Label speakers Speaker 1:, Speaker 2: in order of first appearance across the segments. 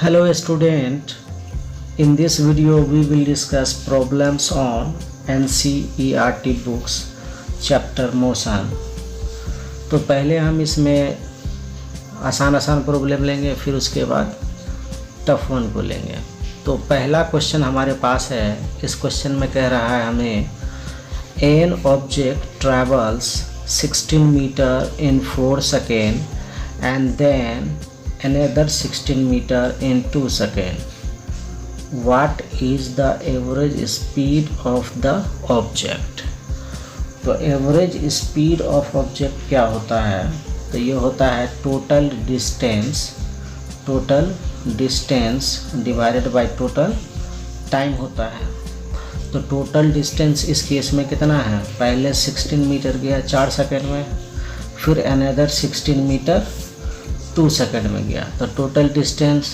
Speaker 1: Hello student, in this video we will discuss problems on NCERT books chapter motion। तो पहले हम इसमें आसान प्रॉब्लम लेंगे, फिर उसके बाद टफ वन को लेंगे। तो पहला क्वेश्चन हमारे पास है। इस क्वेश्चन में कह रहा है हमें an object travels 16 meter in 4 second and then another 16 meter in 2 seconds. What is the average speed of the object? तो एवरेज स्पीड ऑफ ऑब्जेक्ट क्या होता है? तो ये होता है total distance divided by total time होता है। तो टोटल डिस्टेंस इस केस में कितना है? पहले 16 मीटर गया 4 सेकंड में, फिर अनदर 16 मीटर 2 सेकंड में गया। तो total distance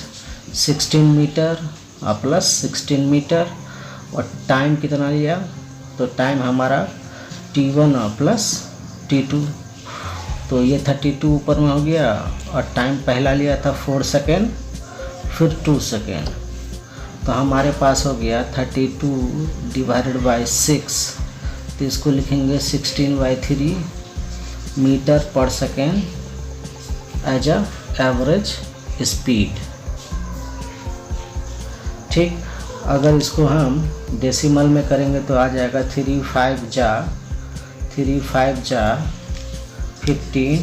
Speaker 1: 16 meter plus 16 meter और टाइम कितना लिया? तो टाइम हमारा t1 प्लस t2। तो ये 32 ऊपर में हो गया और टाइम पहला लिया था 4 सेकंड, फिर 2 सेकंड। तो हमारे पास हो गया 32 डिवाइडेड बाय 6। तो इसको लिखेंगे 16/3 meter per second as a average speed. ठीक, अगर इसको हम डेसिमल में करेंगे तो आ जाएगा 3 5 जा 15,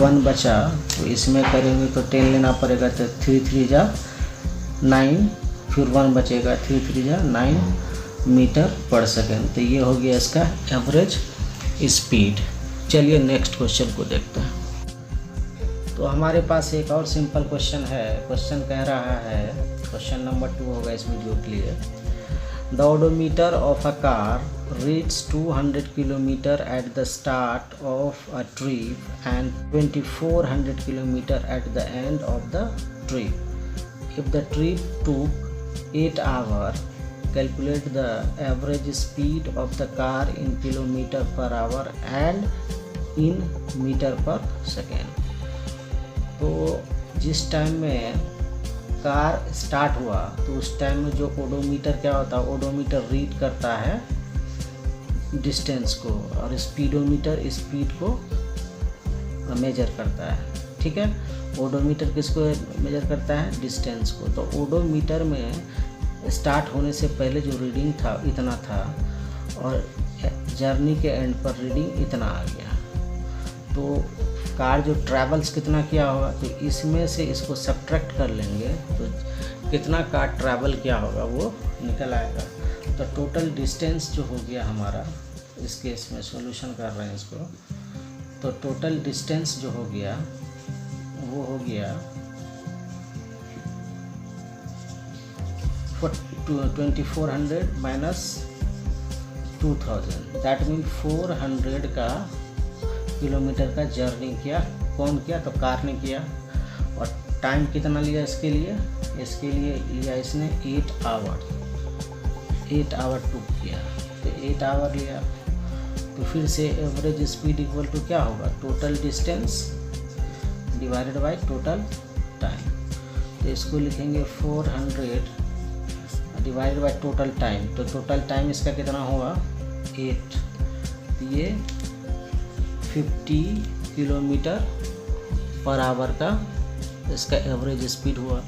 Speaker 1: 1 बचा। तो इसमें करेंगे तो 10 लेना पड़ेगा। तो 3 3 जा 9, फिर 1 बचेगा, 3 3 जा 9 मीटर पर सेकेंड। तो ये हो गया इसका एवरेज स्पीड। चलिए नेक्स्ट क्वेश्चन को देखते हैं। तो हमारे पास एक और सिंपल क्वेश्चन है। क्वेश्चन कह रहा है, क्वेश्चन नंबर 2 होगा इस वीडियो के लिए। The odometer of a car reach 200 kilometer at the start of a trip and 2400 kilometer at the end of the trip. If the trip took 8 hour, calculate the average speed of the car in kilometer per hour and in meter per second. तो जिस time में car start हुआ तो उस time में जो odometer क्या होता है? ओडोमीटर रीड करता है डिस्टेंस को और स्पीडोमीटर स्पीड को मेजर करता है। ठीक है, ओडोमीटर किसको मेजर करता है? डिस्टेंस को। तो ओडोमीटर में स्टार्ट होने से पहले जो रीडिंग था इतना था और जर्नी के एंड पर रीडिंग इतना आ गया। तो कार जो ट्रैवल्स कितना किया होगा, तो इसमें से इसको सब्ट्रैक्ट कर लेंगे तो कितना कार ट्रैवल किया होगा वो निकल आएगा। तो टोटल डिस्टेंस जो हो गया हमारा, इस केस में सॉल्यूशन कर रहे हैं इसको। तो टोटल डिस्टेंस जो हो गया वो हो गया 2400 माइनस 2000, दैट मीन 400 का किलोमीटर का जर्नी किया। कौन किया? तो कार ने किया। और टाइम कितना लिया इसके लिए? इसके लिए लिया इसने 8 आवर टूक किया। तो 8 आवर लिया। तो फिर से एवरेज स्पीड इक्वल टू क्या होगा? Total distance divided by total time. तो इसको लिखेंगे 400 डिवाइडेड बाय टोटल टाइम। तो टोटल टाइम इसका कितना होगा? 8। तो ये 50 किलोमीटर पर आवर का इसका एवरेज स्पीड हुआ।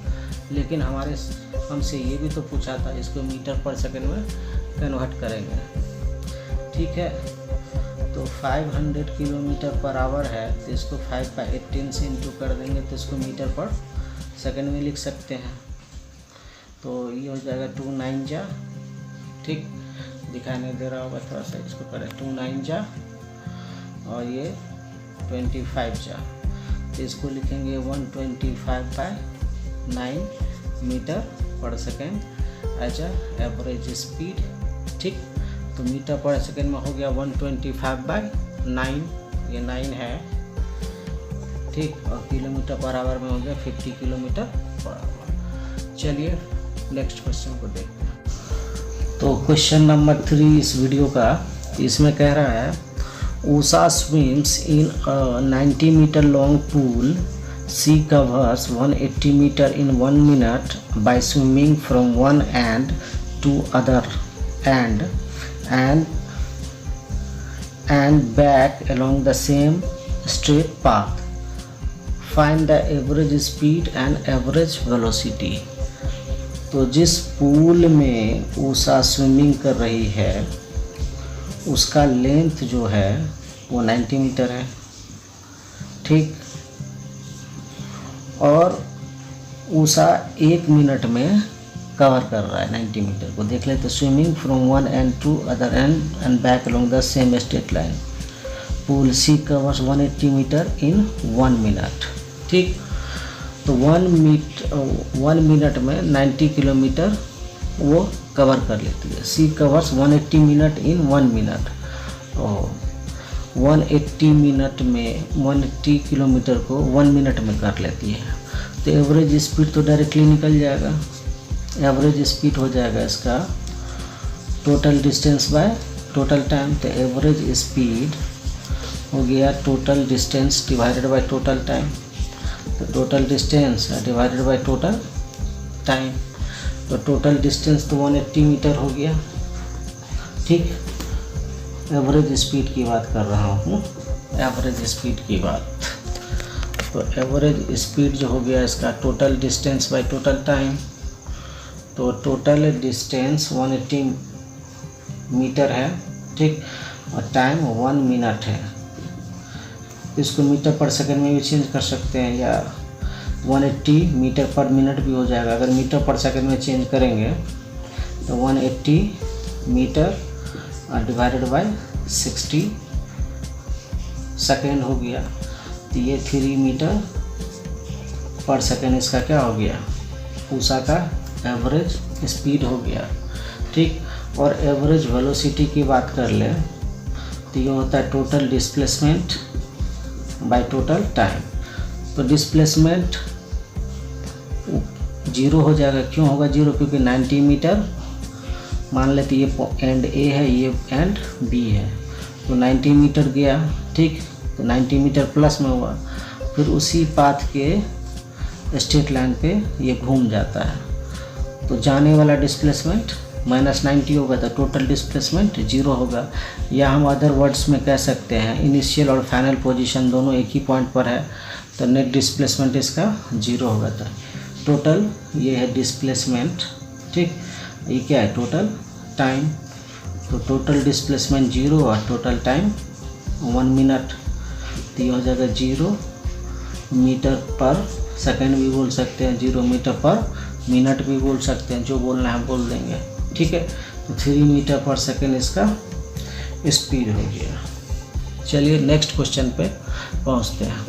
Speaker 1: लेकिन हमसे ये भी तो पूछा था, इसको मीटर पर सेकंड में कन्वर्ट करेंगे। ठीक है, तो 500 किलोमीटर पर आवर है तो इसको 5/18 से इंटू कर देंगे तो इसको मीटर पर सेकंड में लिख सकते हैं। तो ये हो जाएगा 2 9 जा। ठीक, दिखाई नहीं दे रहा होगा, थोड़ा सा इसको करें। 2 9 जा और ये 25 जा। तो इसको लिखेंगे 125/9 meter per second as a average speed. ठीक, तो मीटर पर सेकेंड में हो गया 125/9, ये 9 है। ठीक, और किलोमीटर पर आवर में हो गया 50 किलोमीटर पर आवर। चलिए नेक्स्ट क्वेश्चन को देखते हैं। तो क्वेश्चन नंबर 3 इस वीडियो का, इसमें कह रहा है Usha swims in a 90 meter long pool Sea covers 180 meter in 1 minute by swimming from one end to other end and back along the same straight path. Find the average speed and average velocity. तो जिस pool में Usha swimming कर रही है उसका length जो है वो 90 मीटर है, ठीक। और उषा 1 मिनट में कवर कर रहा है 90 मीटर को। देख लेते, swimming from one end to other end back along the same straight line. Pool C covers 180 meter in 1 minute, ठीक। तो 1 मिनट में 90 किलोमीटर वो कवर कर लेती है। सी कवर्स 180 मिनट इन 1 मिनट। और 180 मिनट में 180 किलोमीटर को 1 मिनट में कर लेती है। तो एवरेज स्पीड तो डायरेक्टली निकल जाएगा। एवरेज स्पीड हो जाएगा इसका total distance by total time. तो एवरेज स्पीड हो गया total distance divided by total time. तो total distance divided by total time. तो टोटल डिस्टेंस तो 180 मीटर हो गया, ठीक। एवरेज स्पीड की बात कर रहा हूँ, एवरेज स्पीड की बात। तो एवरेज स्पीड जो हो गया इसका total distance by total time. तो टोटल डिस्टेंस 180 मीटर है, ठीक। और टाइम 1 मिनट है। इसको मीटर पर सेकंड में भी चेंज कर सकते हैं या 180 मीटर पर मिनट भी हो जाएगा। अगर मीटर पर सेकंड में चेंज करेंगे तो 180 मीटर डिवाइडेड बाय 60 सेकेंड हो गया। तो ये 3 मीटर पर सेकेंड इसका क्या हो गया, उषा का एवरेज स्पीड हो गया, ठीक। और एवरेज वेलोसिटी की बात कर लें तो ये होता है total displacement bye total time. तो डिस्प्लेसमेंट 0 हो जाएगा। क्यों होगा 0? क्योंकि 90 मीटर मान लेते ये एंड ए है, ये एंड बी है। तो 90 मीटर गया, ठीक। तो 90 मीटर प्लस में हुआ, फिर उसी पाथ के स्ट्रेट लाइन पे ये घूम जाता है। तो जाने वाला डिस्प्लेसमेंट -90 होगा, तो टोटल डिस्प्लेसमेंट 0 होगा। या हम अदर वर्ड्स में कह सकते हैं इनिशियल और फाइनल पोजीशन दोनों एक ही पॉइंट पर है, तो नेट डिस्प्लेसमेंट इसका 0 होगा। तो टोटल ये है डिस्प्लेसमेंट, ठीक। ये क्या है टोटल टाइम। तो टोटल डिस्प्लेसमेंट 0 और टोटल टाइम 1 मिनट। तो ये हो जाएगा 0 मीटर पर सेकंड भी बोल सकते हैं, 0 मीटर पर मिनट भी बोल सकते हैं, जो बोलना है बोल देंगे, ठीक है। तो 3 मीटर पर सेकंड इसका स्पीड हो गया। चलिए नेक्स्ट क्वेश्चन पे पहुंचते हैं।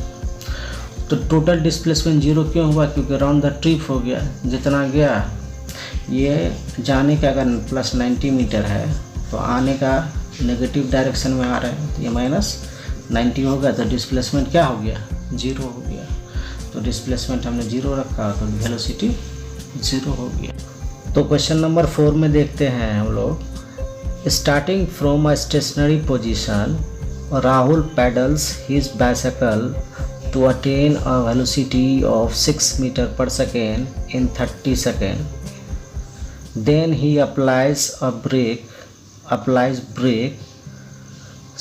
Speaker 1: तो टोटल डिस्प्लेसमेंट 0 क्यों हुआ? क्योंकि राउंड द ट्रिप हो गया, जितना गया। ये जाने का अगर प्लस 90 मीटर है तो आने का नेगेटिव डायरेक्शन में आ रहा है, तो ये -90 होगा। तो डिस्प्लेसमेंट क्या हो गया 0 हो गया। तो डिस्प्लेसमेंट हमने 0 रखा तो वेलोसिटी 0 हो गया। तो क्वेश्चन नंबर 4 में देखते हैं हम लोग। Starting from a stationary position Rahul paddles his bicycle to attain a velocity of 6 meter per second in 30 seconds. Then he applies brake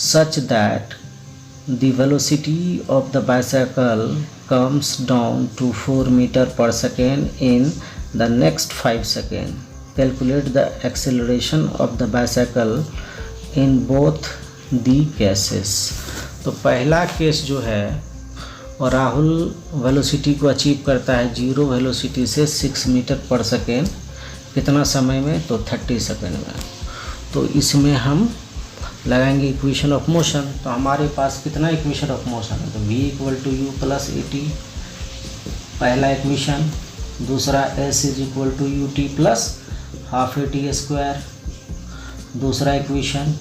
Speaker 1: such that the velocity of the bicycle comes down to 4 meter per second in the next 5 seconds. Calculate the acceleration of the bicycle in both the cases. तो पहला case जो है और Rahul velocity को achieve करता है 0 velocity से 6 metre per second. कितना समय में? तो 30 सेकेंड में। तो इसमें हम लगाएंगे इक्वेशन ऑफ मोशन। तो हमारे पास कितना इक्वेशन ऑफ मोशन है? तो v = u + at पहला इक्वेशन। दूसरा s = ut + ½ at² दूसरा इक्वेशन।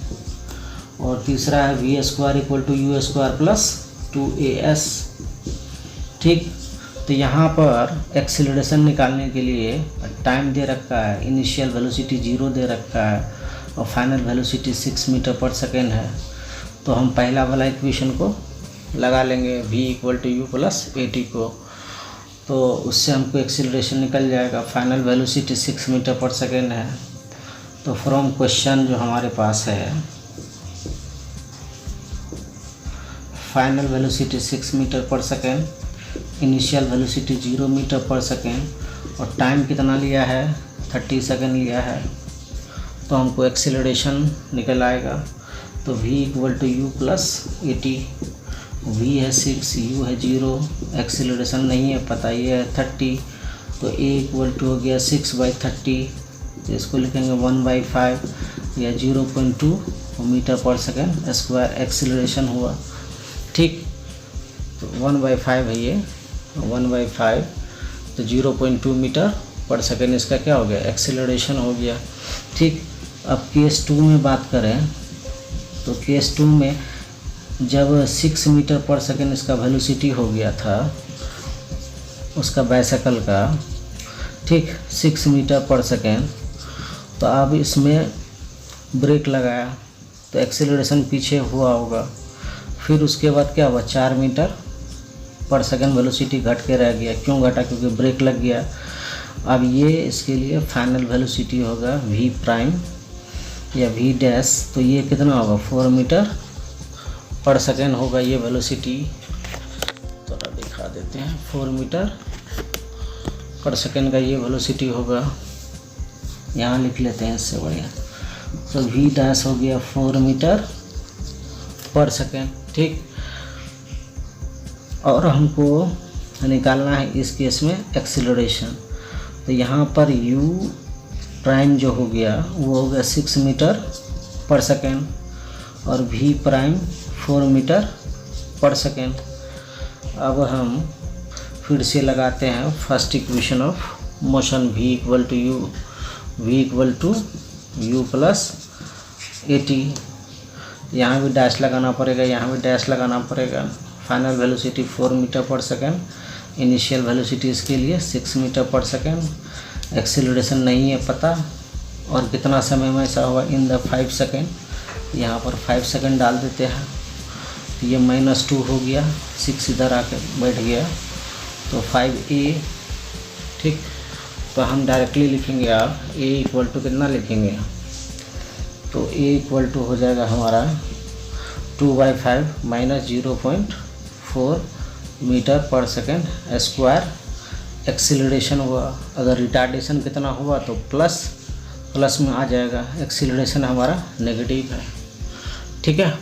Speaker 1: और तीसरा है v² = u² + 2as, ठीक। तो यहाँ पर एक्सीलरेशन निकालने के लिए टाइम दे रखा है, इनिशियल वेलोसिटी 0 दे रखा है और final velocity 6 metre per second है। तो हम पहला वाला इक्वेशन को लगा लेंगे v = u + at को। तो उससे हमको एक्सीलरेशन निकल जाएगा। Final velocity 6 metre per second है। तो फ्रॉम क्वेश्चन जो हमारे पास है, final velocity 6 metre per second, initial velocity 0 metre per second और टाइम कितना लिया है, 30 सेकेंड लिया है। तो हमको एक्सीलरेशन निकल आएगा। तो v = u + at। v है 6, u है 0, एक्सीलरेशन नहीं है पता, ये है 30। तो a = हो गया 6/30। तो इसको लिखेंगे 1/5 या 0.2 metre per second square acceleration हुआ। ठीक, तो 1/5 है ये, 1/5 तो 0.2 मीटर पर सेकेंड इसका क्या हो गया, एक्सीलरेशन हो गया। ठीक, अब केस 2 में बात करें तो केस 2 में जब 6 मीटर पर सेकेंड इसका वेलोसिटी हो गया था उसका बाइसाइकिल का, ठीक, 6 मीटर पर सेकेंड, तो अब इसमें ब्रेक लगाया तो एक्सीलरेशन पीछे हुआ होगा। फिर उसके बाद क्या हुआ, 4 मीटर पर सेकेंड वेलोसिटी घट के रह गया। क्यों घटा, क्योंकि ब्रेक लग गया। अब ये इसके लिए फाइनल वेलोसिटी होगा v प्राइम या v डैश। तो ये कितना होगा, 4 मीटर पर सेकेंड होगा ये वेलोसिटी। थोड़ा दिखा देते हैं, 4 मीटर पर सेकेंड का ये वेलोसिटी होगा। यहाँ लिख लेते हैं इससे बढ़िया। तो v डैश हो गया 4 मीटर पर सेकेंड। ठीक, और हमको निकालना है इस केस में एक्सीलरेशन। तो यहाँ पर u प्राइम जो हो गया वो हो गया 6 मीटर पर सेकेंड और v prime 4 metre per second. अब हम फिर से लगाते हैं first equation of motion, v = u + at। यहाँ भी डैश लगाना पड़ेगा, यहाँ भी डैश लगाना पड़ेगा। Final velocity 4 metre per second, initial velocity इसके लिए 6 मीटर पर सेकेंड, एक्सीलरेशन नहीं है पता और कितना समय में ऐसा हुआ, इन द 5 सेकेंड। यहाँ पर 5 सेकेंड डाल देते हैं तो ये -2 हो गया, 6 इधर आके बैठ गया तो 5a। ठीक, तो हम डायरेक्टली लिखेंगे, आप a = कितना लिखेंगे, तो a = हो जाएगा हमारा 2/5 - 0.4 meter per second square acceleration हुआ। अगर रिटार्डेशन कितना हुआ तो प्लस में आ जाएगा, एक्सीलरेशन हमारा नेगेटिव है। ठीक है,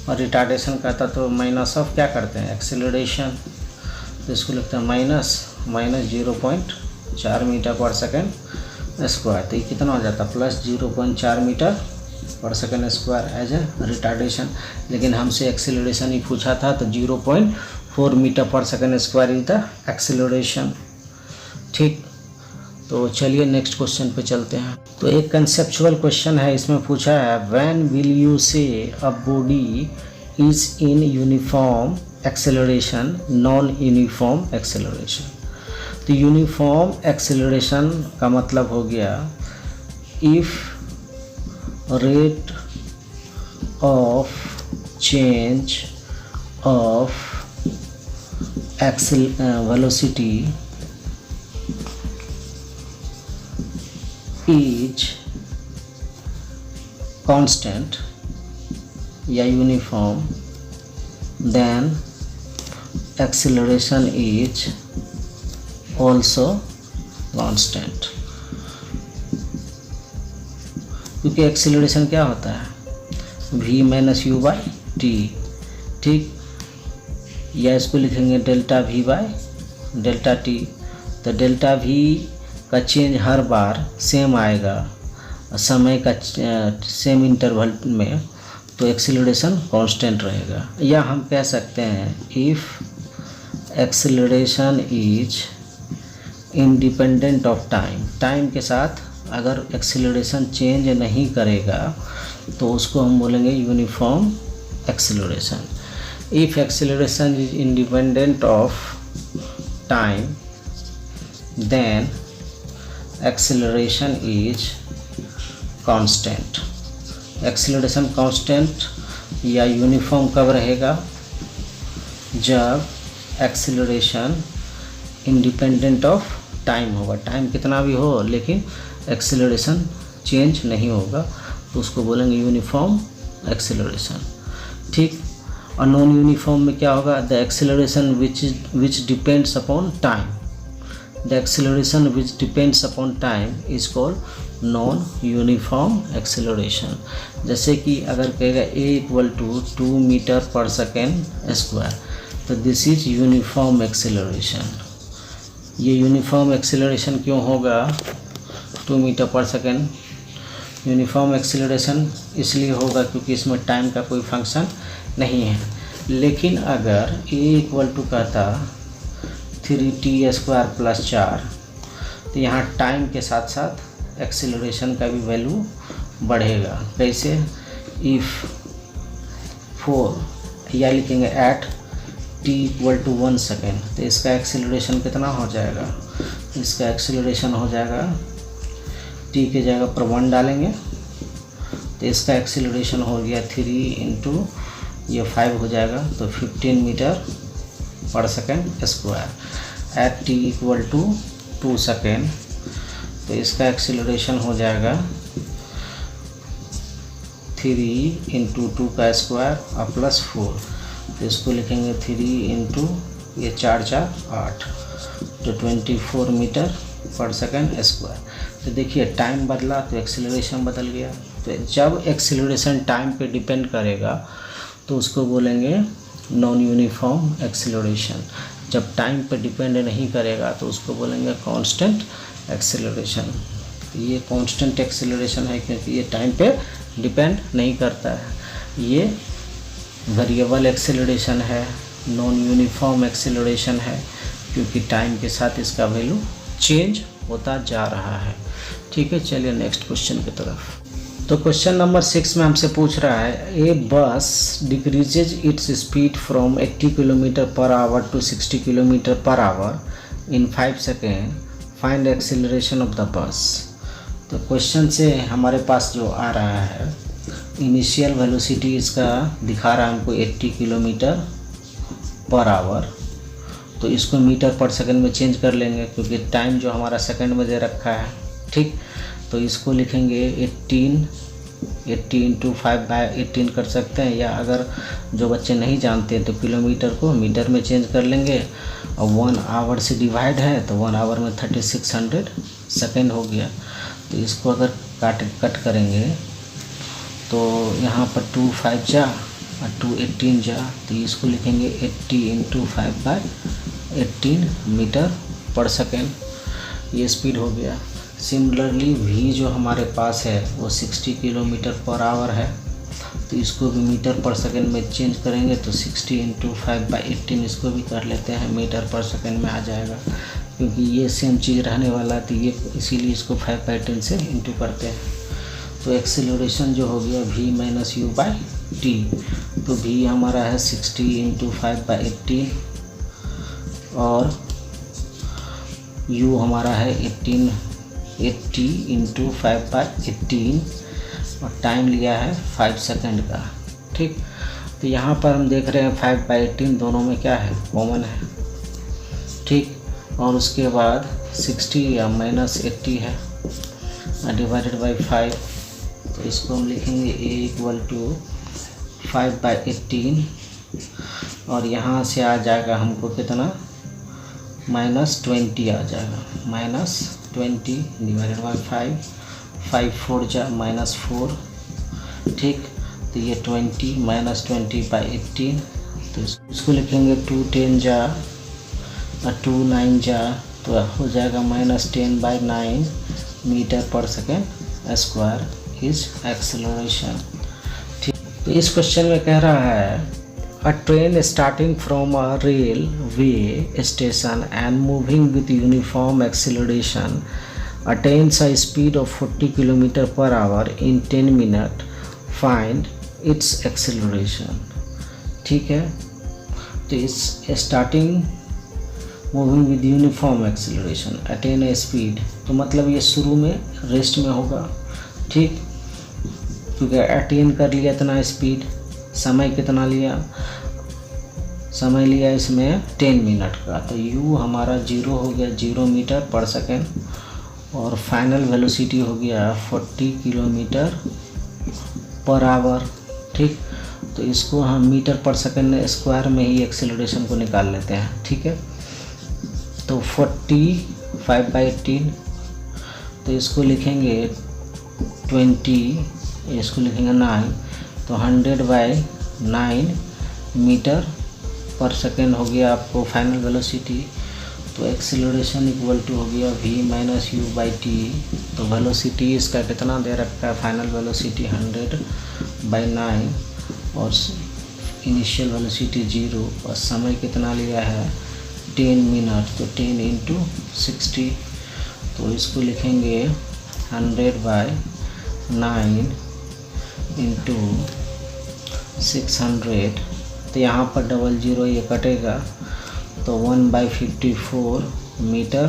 Speaker 1: और रिटार्डेशन कहता तो माइनस ऑफ क्या करते हैं, एक्सीलरेशन। तो इसको लिखते हैं -0.4 मीटर पर सेकेंड स्क्वायर। तो ये कितना हो जाता है, +0.4 meter per second square as a retardation. लेकिन हमसे एक्सीलरेशन ही पूछा था तो 0.4 meter per second square is the acceleration. ठीक, तो चलिए नेक्स्ट क्वेश्चन पे चलते हैं। तो एक कंसेप्चुअल क्वेश्चन है, इसमें पूछा है when will you say a body is in uniform acceleration, non uniform acceleration. तो यूनिफॉर्म एक्सेलरेशन का मतलब हो गया if rate of change of velocity is constant या uniform, then acceleration is also constant. क्योंकि एक्सेलरेशन क्या होता है, v - u/t। ठीक, या इसको लिखेंगे ΔV/ΔT। तो ΔV का चेंज हर बार सेम आएगा, समय का सेम इंटरवल में, तो एक्सेलरेशन कांस्टेंट रहेगा। या हम कह सकते हैं if acceleration is independent of time. Time के साथ अगर एक्सेलरेशन चेंज नहीं करेगा तो उसको हम बोलेंगे uniform acceleration. If acceleration is independent of time then acceleration is constant. Acceleration constant या यूनिफॉर्म कब रहेगा, जब एक्सेलरेशन इंडिपेंडेंट ऑफ टाइम होगा, टाइम कितना भी हो लेकिन एक्सेलरेशन चेंज नहीं होगा, तो उसको बोलेंगे यूनिफॉर्म एक्सेलरेशन। ठीक, और नॉन यूनिफॉर्म में क्या होगा, the acceleration which depends upon time, the acceleration which depends upon time is called non uniform acceleration. जैसे कि अगर कहेगा a = 2 metre per second square, तो दिस इज यूनिफॉर्म एक्सेलरेशन। ये यूनिफॉर्म एक्सेलरेशन क्यों होगा 2 metre per second? Uniform acceleration इसलिए होगा क्योंकि इसमें टाइम का कोई फंक्शन नहीं है। लेकिन अगर a = कहता 3t² + 4, तो यहाँ टाइम के साथ साथ एक्सेलरेशन का भी वैल्यू बढ़ेगा। कैसे? इफ़ 4 या लिखेंगे एट t = 1 सेकेंड, तो इसका एक्सेलरेशन कितना हो जाएगा? इसका एक्सेलरेशन हो जाएगा, t के जगह पर 1 डालेंगे तो इसका एक्सेलरेशन हो गया 3 × ये 5 हो जाएगा, तो 15 meter per second square. At t = 2 second, तो इसका एक्सेलरेशन हो जाएगा 3 × 2 का स्क्वायर और +4, तो इसको लिखेंगे 3 × ये 4 × 8, तो 24 मीटर पर सेकेंड स्क्वायर। तो देखिए टाइम बदला तो एक्सेलरेशन बदल गया। तो जब एक्सेलरेशन टाइम पे डिपेंड करेगा तो उसको बोलेंगे नॉन यूनिफॉर्म एक्सेलरेशन। जब टाइम पे डिपेंड नहीं करेगा तो उसको बोलेंगे कांस्टेंट एक्सेलरेशन। तो ये कांस्टेंट एक्सेलरेशन है क्योंकि ये टाइम पे डिपेंड नहीं करता है। ये वेरिएबल एक्सेलरेशन है, नॉन यूनिफॉर्म एक्सेलरेशन है क्योंकि टाइम के साथ इसका वैल्यू चेंज होता जा रहा है। ठीक है, चलिए नेक्स्ट क्वेश्चन की तरफ। तो क्वेश्चन नंबर 6 में हमसे पूछ रहा है ए बस decreases its speed from 80 km/h to 60 km/h in 5 second, find acceleration of the bus. तो क्वेश्चन से हमारे पास जो आ रहा है इनिशियल वेलोसिटी इसका दिखा रहा है हमको 80 km/h, तो इसको मीटर पर सेकंड में चेंज कर लेंगे क्योंकि टाइम जो हमारा सेकंड में दे रखा है। ठीक, तो इसको लिखेंगे 80 × 5/18 कर सकते हैं, या अगर जो बच्चे नहीं जानते तो किलोमीटर को मीटर में चेंज कर लेंगे, और 1 आवर से डिवाइड है तो 1 आवर में 3600 सेकेंड हो गया। तो इसको अगर कट करेंगे तो यहाँ पर 2 5 जा और 2 18 जा, तो इसको लिखेंगे 80 × 5/18 मीटर पर सेकेंड। ये स्पीड हो गया। सिमिलरली v जो हमारे पास है वो 60 km/h है, तो इसको भी मीटर पर सेकेंड में चेंज करेंगे तो 60 × 5/18 इसको भी कर लेते हैं, मीटर पर सेकेंड में आ जाएगा क्योंकि ये सेम चीज़ रहने वाला है, तो ये इसीलिए इसको 5/18 से इंटू करते हैं। तो एक्सेलरेशन जो हो गया v - u/t, तो v हमारा है 60 × 5/18 और u हमारा है 80 × 5/18 और टाइम लिया है 5 सेकंड का। ठीक, तो यहाँ पर हम देख रहे हैं 5/18 दोनों में क्या है, कॉमन है। ठीक, और उसके बाद 60 या -80 है डिवाइडेड बाई 5, तो इसको हम लिखेंगे a = 5/18 और यहाँ से आ जाएगा हमको कितना, -20 आ जाएगा, -20 डिवाइडेड बाई 5, 5 4 जा -4। ठीक, तो ये 20 -20/18, तो इसको लिखेंगे 2 10 जा और 2 9 जा, तो हो जाएगा -10/9 metre per second square is acceleration. ठीक, तो इस क्वेश्चन में कह रहा है a train starting from a railway station and moving with uniform acceleration attains a speed of 40 km/h in 10 minutes. Find its acceleration. ठीक है, तो इस starting moving with uniform acceleration attain a speed, तो मतलब ये शुरू में रेस्ट में होगा। ठीक, क्योंकि अटेन कर लिया इतना स्पीड, समय कितना लिया समय लिया इसमें 10 मिनट का, तो u हमारा 0 हो गया 0 मीटर पर सेकेंड, और फाइनल वेलोसिटी हो गया 40 किलोमीटर पर आवर। ठीक, तो इसको हम मीटर पर सेकेंड स्क्वायर में ही एक्सेलरेशन को निकाल लेते हैं। ठीक है, तो 45/18, तो इसको लिखेंगे 20, इसको लिखेंगे 9, तो 100/9 मीटर पर सेकेंड हो गया आपको फाइनल वेलोसिटी। तो एक्सेलरेशन इक्वल टू हो गया v - u/t। तो वेलोसिटी इसका कितना दे रखा है, फाइनल वेलोसिटी 100/9 और इनिशियल वेलोसिटी 0, और समय कितना लिया है 10 मिनट, तो 10 × 60, तो इसको लिखेंगे 100/9 × 600, तो यहाँ पर 00 ये कटेगा, तो 1/54 मीटर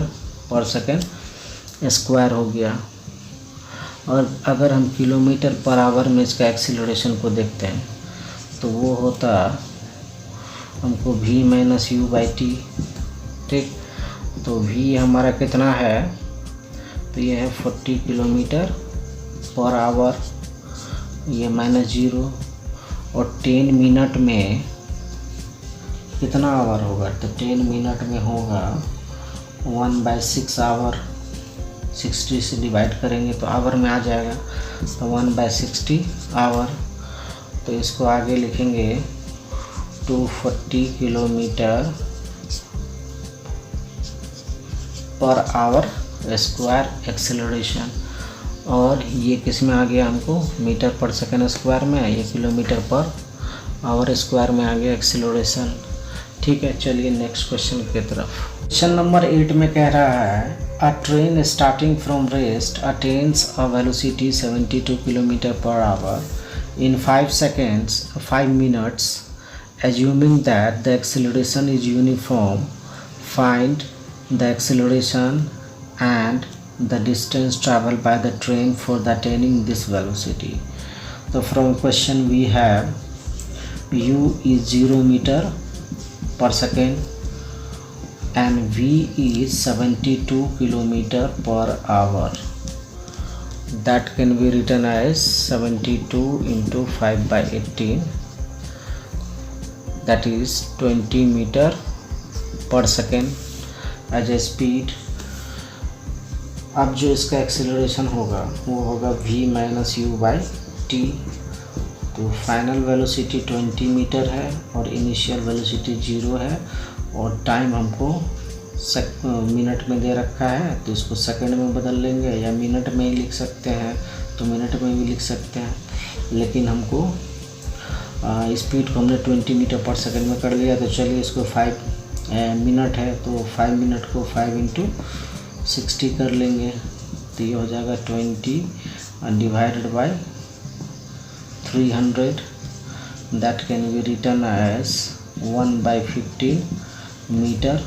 Speaker 1: पर सेकेंड स्क्वायर हो गया। और अगर हम किलोमीटर पर आवर में इसका एक्सीलरेशन को देखते हैं तो वो होता हमको v - u/t। ठीक, तो v हमारा कितना है, तो ये है 40 किलोमीटर पर आवर, ये -0, और 10 मिनट में कितना आवर होगा, तो 10 मिनट में होगा 1/6 आवर, 60 से डिवाइड करेंगे तो आवर में आ जाएगा, तो 1/60 आवर। तो इसको आगे लिखेंगे 240 kilometre per our square acceleration, और ये किस में आ गया हमको, मीटर पर सेकेंड स्क्वायर में, ये किलोमीटर पर आवर स्क्वायर में आ गया एक्सेलरेशन। ठीक है, चलिए नेक्स्ट क्वेश्चन की तरफ। क्वेश्चन नंबर 8 में कह रहा है अ train starting from rest attains a velocity 72 kilometre per our in 5 minutes, assuming that the acceleration is uniform, find the acceleration and the distance traveled by the train for attaining this velocity. So from question we have u is 0 meter per second and v is 72 kilometer per hour. That can be written as 72 × 5/18, that is 20 meter per second as a speed। अब जो इसका acceleration होगा वो होगा v - u/t। तो final velocity 20 metre है और initial velocity 0 है, और टाइम हमको मिनट में दे रखा है, तो इसको सेकंड में बदल लेंगे, या मिनट में ही लिख सकते हैं तो मिनट में भी लिख सकते हैं, लेकिन हमको स्पीड को हमने 20 मीटर पर सेकंड में कर लिया। तो चलिए इसको 5 मिनट है तो 5 मिनट को 5 × 60 कर लेंगे, तो ये हो जाएगा 20 divided by 300, that can be written as 1/15 metre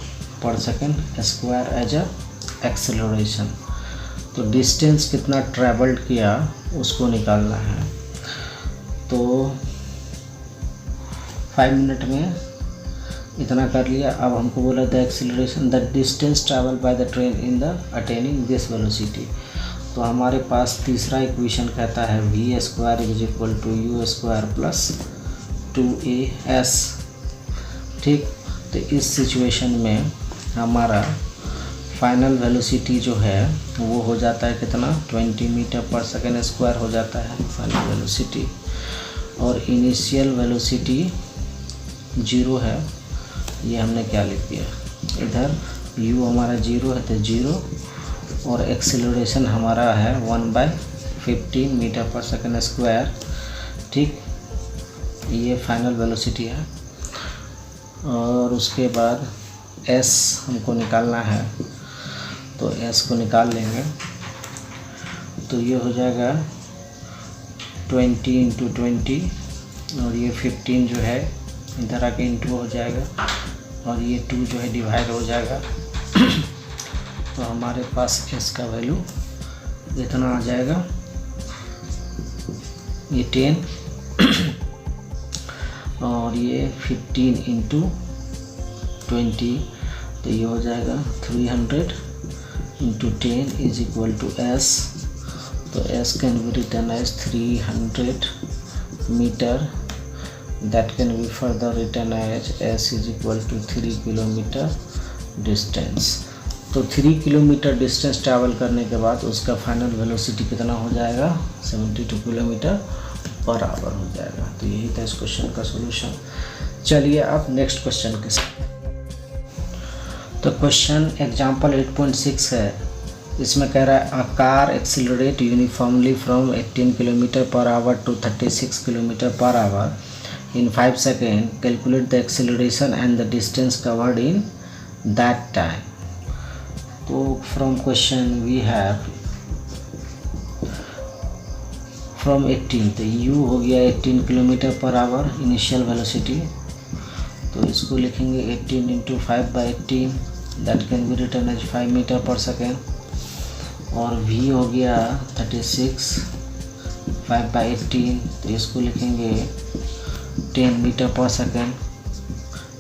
Speaker 1: per second square as a acceleration. तो डिस्टेंस कितना ट्रैवल्ड किया उसको निकालना है। तो 5 मिनट में इतना कर लिया। अब हमको बोला the acceleration the distance travel by the train in the attaining this velocity. तो हमारे पास तीसरा इक्वेशन कहता है v² = u² + 2as। ठीक, तो इस सिचुएशन में हमारा फाइनल वेलोसिटी जो है वो हो जाता है कितना, 20 मीटर पर सेकेंड स्क्वायर हो जाता है फाइनल वेलोसिटी, और इनिशियल वेलोसिटी 0 है। ये हमने क्या लिख दिया, इधर u हमारा 0 है तो 0, और एक्सेलरेशन हमारा है 1/15 मीटर पर सेकेंड स्क्वायर। ठीक, ये फाइनल वेलोसिटी है। और उसके बाद s हमको निकालना है, तो s को निकाल लेंगे, तो ये हो जाएगा 20 × 20, और ये 15 जो है इधर आके इंटू हो जाएगा, और ये 2 जो है डिवाइड हो जाएगा। तो हमारे पास s का वैल्यू इतना आ जाएगा, ये 10 और ये 15 × 20, तो ये हो जाएगा 300 into 10 is equal to s, तो s can be written as 300 meter, that can be further written as s is equal to 3 kilometer distance. तो 3 किलोमीटर डिस्टेंस ट्रैवल करने के बाद उसका फाइनल वेलोसिटी कितना हो जाएगा, 72 किलोमीटर पर आवर हो जाएगा। तो यही था इस क्वेश्चन का सॉल्यूशन। चलिए अब नेक्स्ट क्वेश्चन के साथ। तो क्वेश्चन एग्जाम्पल 8.6 है, इसमें कह रहा है a car accelerate uniformly from 18 kilometre per hour to 36 kilometre per hour in 5 second, calculate the acceleration and the distance covered in that time. तो from question we have from 18, तो u हो गया 18 kilometre per our initial velocity, तो इसको लिखेंगे 18 into 5/18, that can be written as 5 meter per second. और v हो गया 36, 5/18, तो इसको लिखेंगे 10 मीटर पर सेकेंड।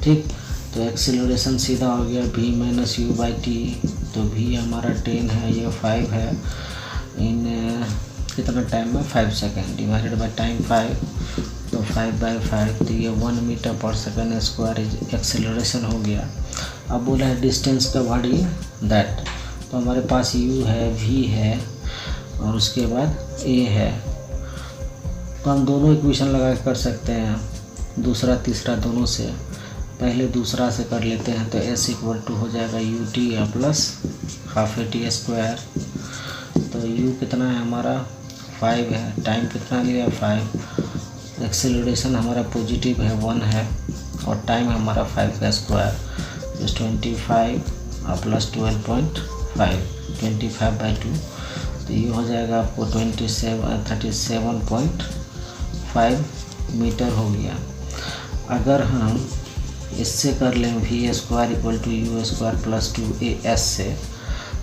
Speaker 1: ठीक, तो एक्सीलरेशन सीधा हो गया v माइनस u/t, तो v हमारा 10 है, ये 5 है, इन कितना टाइम में 5 सेकेंड, डिवाइडेड बाय टाइम 5, तो 5/5, तो ये 1 metre per second square acceleration हो गया। अब बोला है डिस्टेंस कवर्ड इन दैट, तो हमारे पास u है, v है और उसके बाद a है, तो हम दोनों इक्वेशन लगा के कर सकते हैं, दूसरा तीसरा दोनों से। पहले दूसरा से कर लेते हैं, तो s इक्वल टू हो जाएगा ut plus half at square, तो u कितना है हमारा 5 है, टाइम कितना लिया 5, एक्सेलरेशन हमारा पॉजिटिव है 1 है और टाइम हमारा 5 का स्क्वायर, 25 प्लस 12.5, 25/2, तो ये हो जाएगा आपको 37.5 मीटर हो गया। अगर हम इससे कर लें v square equal to u square plus 2as से,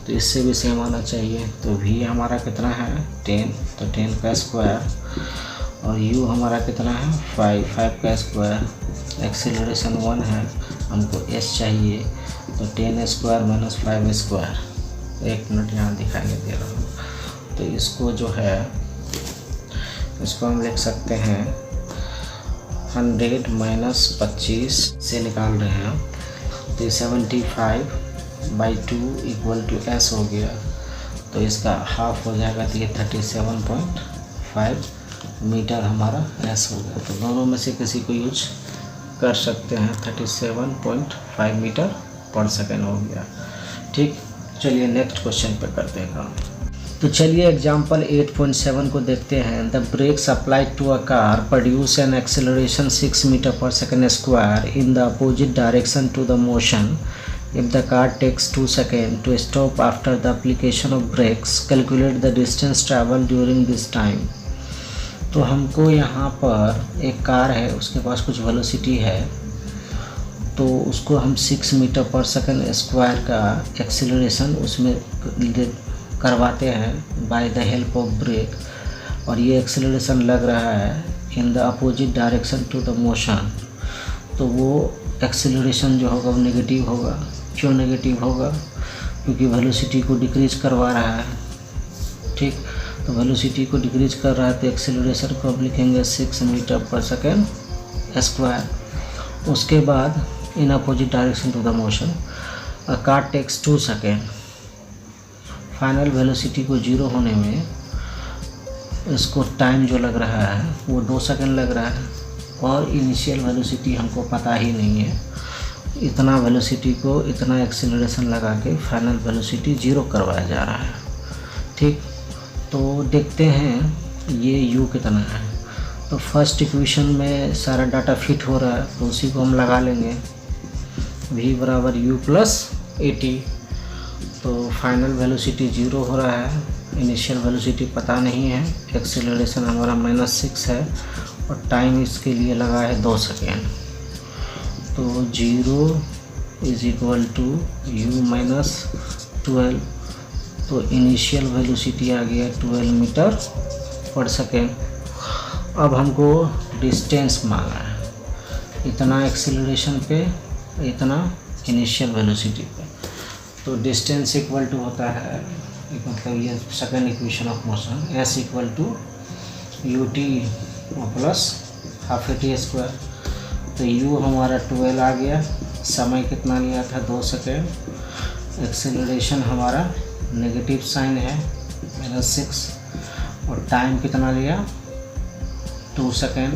Speaker 1: तो इससे भी सेम आना चाहिए। तो v हमारा कितना है 10, तो 10 का स्क्वायर, और u हमारा कितना है 5 का स्क्वायर, एक्सेलरेशन 1 है, हमको s चाहिए, तो 10 स्क्वायर माइनस 5 स्क्वायर। एक मिनट यहाँ दिखाई दे रहा हूँ, तो इसको जो है इसको हम लिख सकते हैं 100 माइनस 25 से निकाल रहे हैं, तो 75/2 इक्वल टू s हो गया, तो इसका हाफ हो जाएगा, तो ये 37.5 मीटर हमारा s हो गया। तो दोनों में से किसी को यूज कर सकते हैं, 37.5 मीटर पर सेकेंड हो गया। ठीक, चलिए नेक्स्ट क्वेश्चन पे करते हैं काम। तो चलिए एग्जाम्पल 8.7 को देखते हैं। The brakes applied to a car produce an acceleration 6 metre per second square in the opposite direction to the motion. If the car takes 2 seconds to stop after the application of brakes, calculate the distance traveled during this time. तो हमको यहाँ पर एक car है, उसके पास कुछ velocity है, तो उसको हम 6 मीटर पर सेकेंड स्क्वायर का एक्सीलरेशन उसमें करवाते हैं by the help of brake, और ये एक्सीलरेशन लग रहा है in the opposite direction to the motion. तो वो एक्सीलरेशन जो होगा वो नेगेटिव होगा। क्यों नेगेटिव होगा? क्योंकि वेलोसिटी को डिक्रीज करवा रहा है। ठीक, तो वेलोसिटी को डिक्रीज कर रहा है, तो एक्सीलरेशन को हम लिखेंगे 6 मीटर पर सेकेंड स्क्वायर। उसके बाद in opposite direction to the motion, a car takes 2 second. Final velocity को 0 होने में इसको टाइम जो लग रहा है वो 2 सेकेंड लग रहा है, और इनिशियल वेलोसिटी हमको पता ही नहीं है। इतना वेलोसिटी को इतना एक्सीलरेशन लगा के फाइनल वेलोसिटी 0 करवाया जा रहा है। ठीक, तो देखते हैं ये u कितना है। तो फर्स्ट इक्वेशन में सारा डाटा फिट हो रहा है, तो उसी को हम लगा लेंगे, v बराबर u प्लस 80। तो फाइनल वेलोसिटी 0 हो रहा है, इनिशियल वेलोसिटी पता नहीं है, एक्सीलरेशन हमारा -6 है, और टाइम इसके लिए लगा है 2 सेकेंड। तो 0 is equal to u minus 12, तो इनिशियल वेलोसिटी आ गया 12 मीटर पर सेकेंड। अब हमको डिस्टेंस मांगा है, इतना एक्सीलरेशन पे इतना इनिशियल वेलोसिटी पे। तो डिस्टेंस इक्वल टू होता है, मतलब ये second equation of motion, s equal to u t plus half a t square. तो यू हमारा 12 आ गया, समय कितना लिया था 2 सेकेंड, एक्सेलरेशन हमारा नेगेटिव साइन है -6, और टाइम कितना लिया 2 सेकेंड।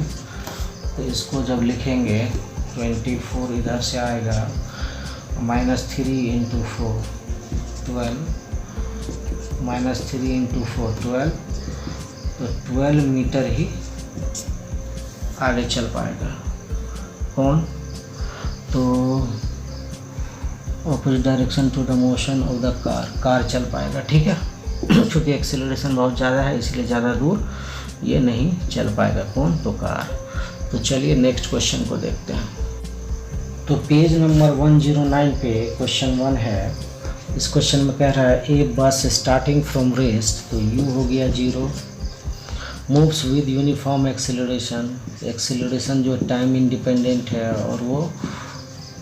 Speaker 1: तो इसको जब लिखेंगे 24 इधर से आएगा, -3 × 4 12, -3 × 4 12, तो 12 मीटर ही आगे चल पाएगा। कौन? तो opposite direction to the motion of the car चल पाएगा, ठीक है। क्योंकि एक्सेलरेशन बहुत ज़्यादा है इसलिए ज़्यादा दूर ये नहीं चल पाएगा। कौन? तो कार। तो चलिए नेक्स्ट क्वेश्चन को देखते हैं। तो पेज नंबर 109 पे क्वेश्चन 1 है। इस क्वेश्चन में कह रहा है ए बस स्टार्टिंग फ्रॉम रेस्ट, तो यू हो गया 0, moves with uniform acceleration, acceleration जो टाइम इंडिपेंडेंट है और वो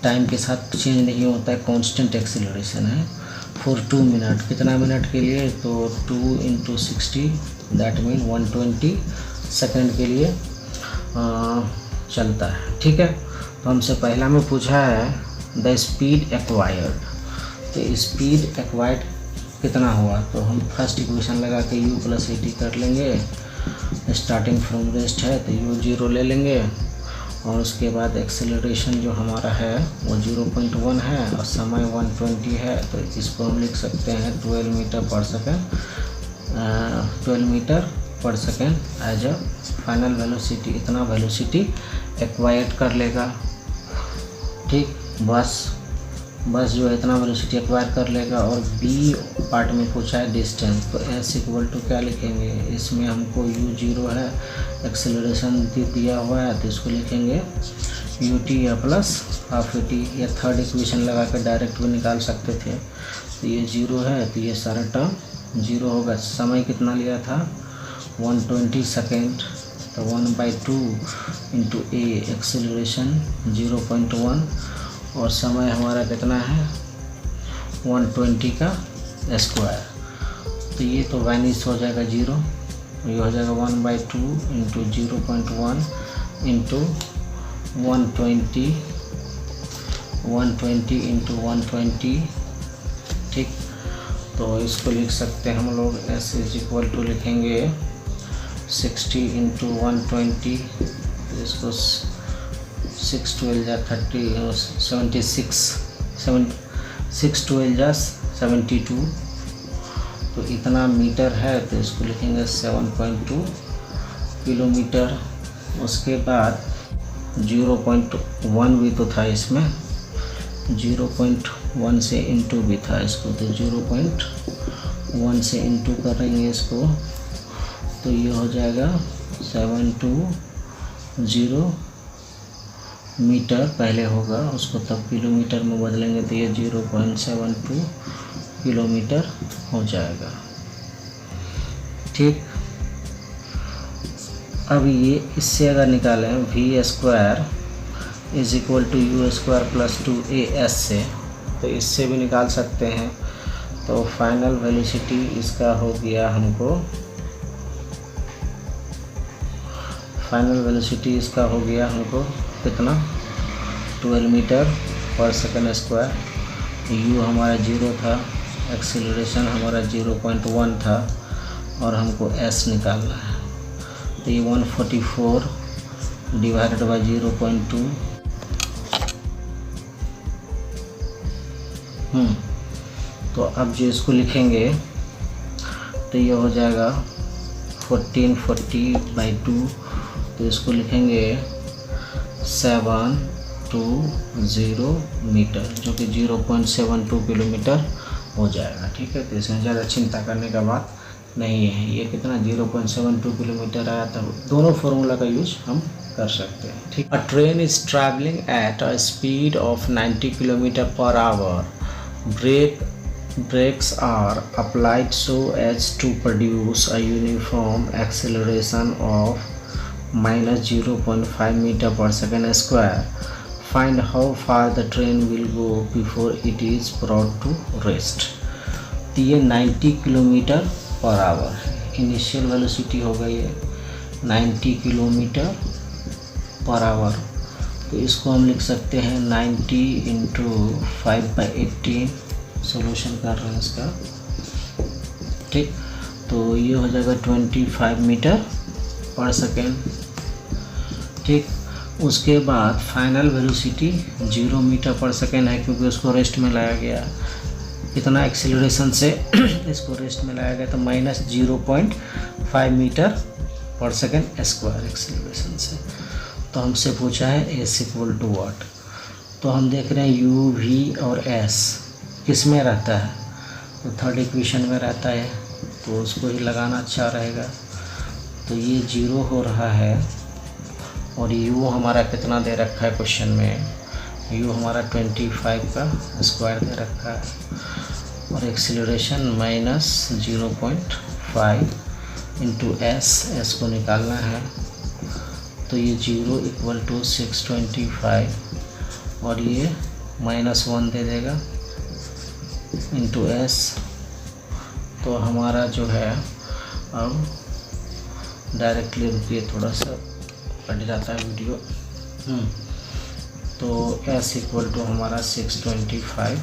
Speaker 1: टाइम के साथ चेंज नहीं होता है, कांस्टेंट एक्सेलरेशन है, फॉर 2 मिनट। कितना मिनट के लिए? तो 2 × 60 दैट मीन 120 सेकेंड के लिए चलता है, ठीक है। तो हमसे पहला में पूछा है द स्पीड एक्वायर्ड, तो स्पीड एक्वायर्ड कितना हुआ? तो हम फर्स्ट इक्वेशन लगा के u + at कर लेंगे। स्टार्टिंग फ्रॉम रेस्ट है तो u 0 ले लेंगे, और उसके बाद एक्सेलरेशन जो हमारा है वो 0.1 है और समय 120 है। तो इसको हम लिख सकते हैं 12 meter per second, 12 meter per second as a final velocity. इतना वेलोसिटी एक्वायर्ड कर लेगा, ठीक। बस जो है इतना वेलोसिटी एक्वायर कर लेगा। और बी पार्ट में पूछा है डिस्टेंस, तो एस इक्वल टू क्या लिखेंगे? इसमें हमको u 0 है, एक्सेलरेशन दिया हुआ है, तो इसको लिखेंगे u t या प्लस हाफ ए टी, या थर्ड इक्वेशन लगा कर डायरेक्ट भी निकाल सकते थे। तो ये 0 है तो ये सारा टर्म 0 होगा। समय कितना लिया था 120 सेकेंड, तो 1/2 × a, एक्सेलरेशन 0.1, और समय हमारा कितना है 120 का स्क्वायर। तो ये तो वाइनिश हो जाएगा 0, ये हो जाएगा 1/2 × 0.1 × 120 × 120, ठीक। तो इसको लिख सकते हैं हम लोग s इक्वल टू लिखेंगे 60 × 120, इसको 6 12 जा 30 76 6 12 जा 72, तो इतना मीटर है तो इसको लिखेंगे 7.2 किलोमीटर। उसके बाद 0.1 भी तो था इसमें, 0.1 से इंटू भी था इसको, तो 0.1 से इंटू करेंगे इसको, तो ये हो जाएगा 720 मीटर पहले होगा, उसको तब किलोमीटर में बदलेंगे तो ये 0.72 किलोमीटर हो जाएगा, ठीक। अब ये इससे अगर निकालें v² is equal to u² plus 2as से, तो इससे भी निकाल सकते हैं। तो फाइनल वेलोसिटी इसका हो गया हमको, कितना 12 meter per second square. u हमारा 0 था, एक्सीलरेशन हमारा 0.1 था और हमको s निकालना है, तो ये 144 डिवाइडेड बाई 0.2, तो अब जो इसको लिखेंगे तो ये हो जाएगा 1440/2, तो इसको लिखेंगे 720 मीटर, जो कि 0.72 किलोमीटर हो जाएगा, ठीक है। तो इसमें ज़्यादा चिंता करने का बात नहीं है। ये कितना 0.72 किलोमीटर आया, तब दोनों फॉर्मूला का यूज हम कर सकते हैं, ठीक। अ train is travelling at a speed of 90 kilometre per our, brakes are applied so as to produce a uniform acceleration of -0.5 meter per second square. Find how far the train will go before it is brought to rest. तो ये 90 kilometre per our initial velocity हो गई है 90 kilometre per our. तो इसको हम लिख सकते हैं 90 इंटू 5/18, सोल्यूशन कर रहे हैं इसका, ठीक। तो ये हो जाएगा 25 मीटर पर सेकेंड, ठीक। उसके बाद final velocity 0 metre per second है, क्योंकि उसको रेस्ट में लाया गया, इतना एक्सीलरेशन से इसको रेस्ट में लाया गया, तो -0.5 metre per second square acceleration से। तो हमसे पूछा है एस इक्वल टू वाट। तो हम देख रहे हैं यू, वी और एस किस में रहता है, तो थर्ड इक्वेशन में रहता है, तो उसको ही लगाना अच्छा रहेगा। तो ये 0 हो रहा है, और यू हमारा कितना दे रखा है क्वेश्चन में, यू हमारा 25 का स्क्वायर दे रखा है, और एक्सीलरेशन -0.5 इंटू एस को निकालना है। तो ये 0 इक्वल टू 625, और ये -1 दे देगा इंटू एस। तो हमारा जो है, अब डायरेक्टली रुकिए, थोड़ा सा कट जाता है वीडियो। तो एस इक्वल टू हमारा 625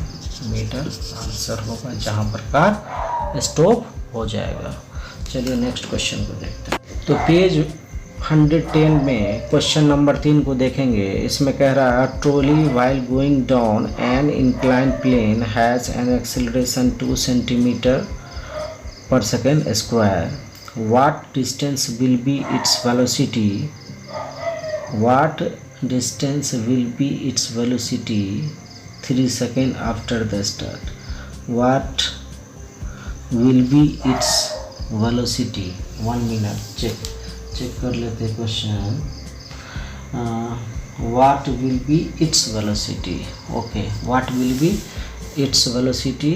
Speaker 1: मीटर आंसर होगा, जहाँ पर कार स्टॉप हो जाएगा। चलिए नेक्स्ट क्वेश्चन को देखते हैं। तो पेज 110 में क्वेश्चन नंबर 3 को देखेंगे। इसमें कह रहा है trolley while going down an incline plane has an acceleration 2 centimetre per second square. What distance will be its velocity? What distance will be its velocity 3 seconds after the start? What will be its velocity? 1 minute. Check कर लेते हैं question. What will be its velocity? Okay. What will be its velocity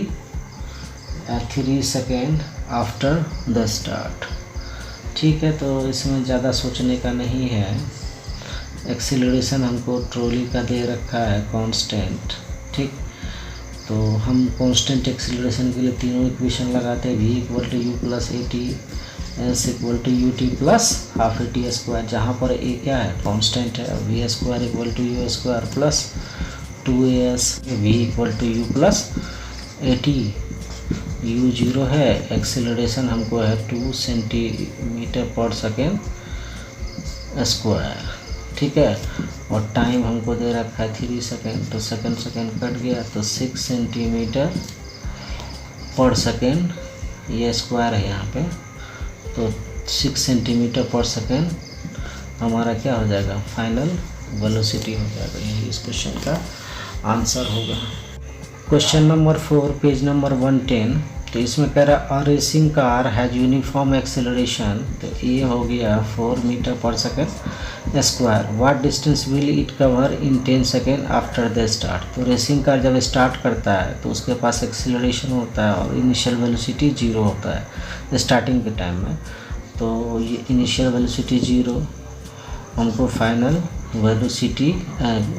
Speaker 1: 3 seconds after the start. ठीक है, तो इसमें ज़्यादा सोचने का नहीं है। एक्सीलरेशन हमको ट्रॉली का दे रखा है कांस्टेंट, ठीक। तो हम कांस्टेंट एक्सीलरेशन के लिए तीनों इक्वेशन लगाते हैं, v equal to u plus a t, s equal to u t plus half a t square, जहाँ पर ए क्या है कांस्टेंट है, v square equal to u square plus 2as, v equal to u plus a t, u 0 है, acceleration हमको है 2 centimetre per second square, ठीक है। और टाइम हमको दे रखा है 3 सेकेंड, तो सेकेंड कट गया, तो 6 सेंटीमीटर पर सेकेंड, ये स्क्वायर है यहाँ पे, तो 6 सेंटीमीटर पर सेकेंड हमारा क्या हो जाएगा, फाइनल वेलोसिटी हो जाएगा। यही इस क्वेश्चन का आंसर होगा। Question number 4 page number 110। तो इसमें कह रहा है racing car has uniform acceleration, तो ये हो गया 4 metre per second square. What distance will it cover in 10 second after the start. तो रेसिंग कार जब स्टार्ट करता है तो उसके पास एक्सेलरेशन होता है और इनिशियल वेलोसिटी 0 होता है स्टार्टिंग के टाइम में। तो ये इनिशियल वेलोसिटी 0, हमको फाइनल वेलोसिटी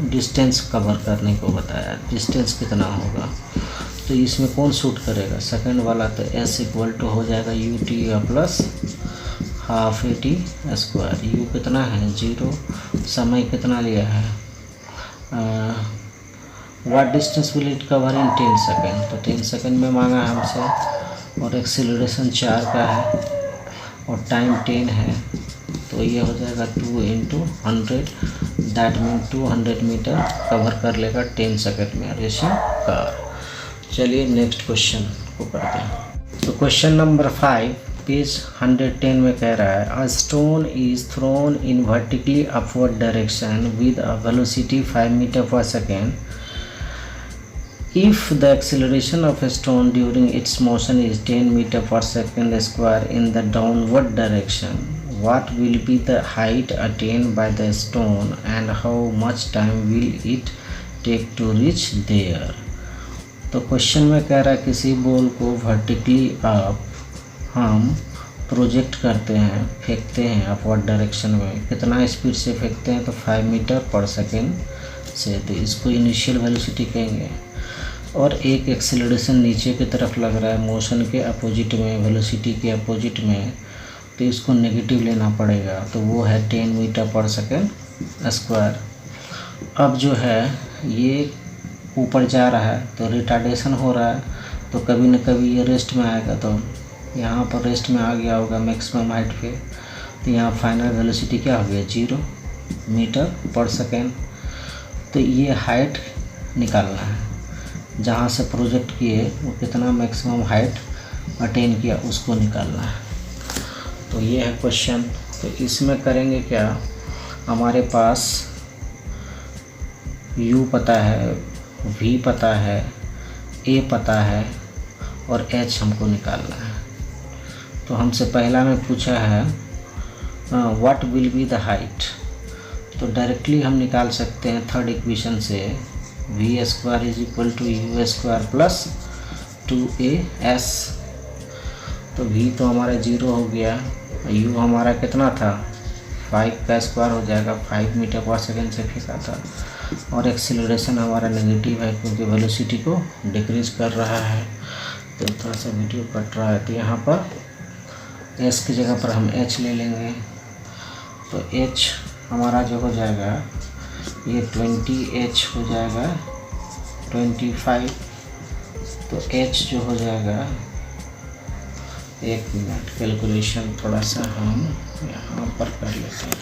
Speaker 1: डिस्टेंस कवर करने को बताया, डिस्टेंस कितना होगा। तो इसमें कौन शूट करेगा, सेकंड वाला। तो एस इक्वल टू हो जाएगा you t plus half a t square. You कितना है 0, समय कितना लिया है, what distance will it cover in 10 second, तो 10 सेकेंड में मांगा है हमसे, और एक्सीलरेशन 4 का है और टाइम 10 है, तो ये हो जाएगा 2 into 100, that mean 200 meter cover कर लेगा 10 सेकेंड में रेसिंग कार। चलिए नेक्स्ट क्वेश्चन को करते हैं। तो क्वेश्चन नंबर 5 पेज 110 में कह रहा है a stone is thrown in vertically upward direction with a velocity 5 meter per second. If the acceleration of a stone during its motion is 10 meter per second square in the downward direction, what will be the height attained by the stone and how much time will it take to reach there? तो question में कह रहा है किसी ball को vertically up हम project करते हैं, फेंकते हैं अपवर्ड डायरेक्शन में, कितना स्पीड से फेंकते हैं, तो 5 मीटर पर सेकेंड से, तो इसको इनिशियल वेलोसिटी कहेंगे। और एक एक्सेलरेशन नीचे की तरफ लग रहा है मोशन के अपोजिट में, वेलोसिटी के अपोजिट में, तो इसको नेगेटिव लेना पड़ेगा, तो वो है 10 मीटर पर सेकेंड स्क्वायर। अब जो है ये ऊपर जा रहा है तो रिटार्डेशन हो रहा है, तो कभी न कभी ये रेस्ट में आएगा, तो यहाँ पर रेस्ट में आ गया होगा मैक्सिमम हाइट पे, तो यहाँ फाइनल वेलोसिटी क्या हो गया 0 मीटर पर सेकेंड। तो ये हाइट निकालना है, जहाँ से प्रोजेक्ट किए वो कितना मैक्सिमम हाइट अटेन किया उसको निकालना है। तो ये है क्वेश्चन। तो इसमें करेंगे क्या, हमारे पास u पता है, v पता है, a पता है और h हमको निकालना है। तो हमसे पहला में पूछा है what will be the height, तो डायरेक्टली हम निकाल सकते हैं थर्ड इक्वेशन से, v square is equal to u square plus 2as। तो v तो हमारा 0 हो गया, u हमारा कितना था 5 का स्क्वायर हो जाएगा, 5 मीटर पर सेकेंड से फेंका था, और एक्सीलरेशन हमारा नेगेटिव है क्योंकि वेलोसिटी को डिक्रीज कर रहा है। तो थोड़ा सा वीडियो कट रहा है, तो यहाँ पर s की जगह पर हम h ले लेंगे। तो h हमारा जो हो जाएगा ये 20h हो जाएगा 25, तो h जो हो जाएगा, एक मिनट कैलकुलेशन थोड़ा सा हम यहाँ पर कर लेते हैं।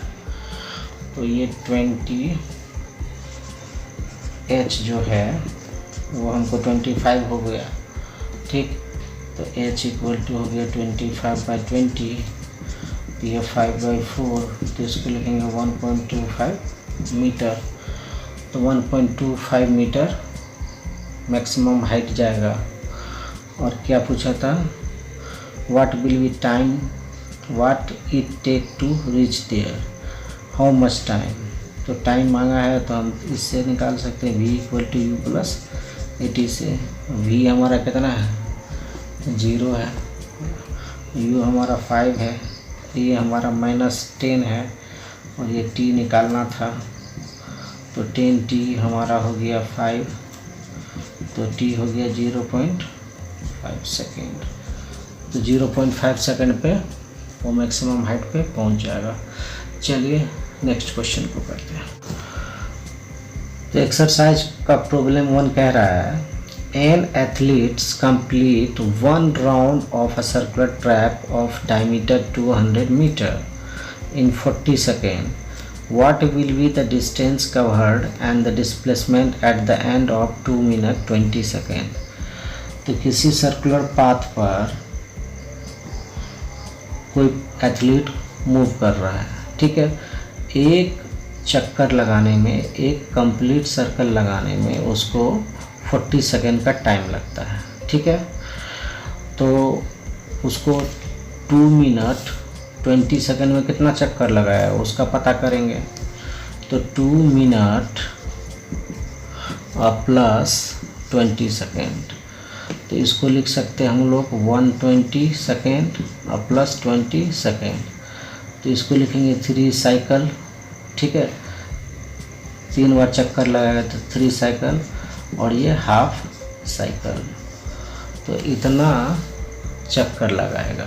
Speaker 1: तो ये 20h जो है वो हमको 25 हो गया, ठीक। तो h इक्वल टू हो गया 25/20, तो ये 5/4, तो इसको लिखेंगे 1.25 मीटर। तो 1.25 मीटर मैक्सिमम हाइट जाएगा। और क्या पूछा था, what will be time, what it take to reach there, how much time. तो टाइम मांगा है तो हम इससे निकाल सकते हैं v equal to u plus 80 से। v हमारा कितना है 0 है, u हमारा 5 है, ये हमारा -10 है, और ये t निकालना था, तो 10t हमारा हो गया 5, तो t हो गया 0.5 सेकेंड। तो 0.5 सेकेंड पे वो मैक्सिमम हाइट पे पहुंच जाएगा। चलिए नेक्स्ट क्वेश्चन को करते हैं। तो एक्सरसाइज का प्रॉब्लम 1 कह रहा है, an athletes complete 1 round of a circular track of diameter 200 meter in 40 second, what will be the distance covered and the displacement at the end of 2 minute 20 second. तो किसी सर्कुलर पाथ पर कोई athlete move कर रहा है, ठीक है, एक चक्कर लगाने में, एक कंप्लीट सर्कल लगाने में उसको 40 सेकेंड का टाइम लगता है, ठीक है। तो उसको 2 मिनट 20 सेकेंड में कितना चक्कर लगाया उसका पता करेंगे। तो 2 मिनट प्लस 20 सेकेंड, तो इसको लिख सकते हैं हम लोग 120 सेकेंड प्लस 20 सेकेंड। तो इसको लिखेंगे 3 साइकिल, ठीक है, 3 बार चक्कर लगाएगा तो 3 साइकिल, और ये हाफ साइकिल, तो इतना चक्कर लगाएगा।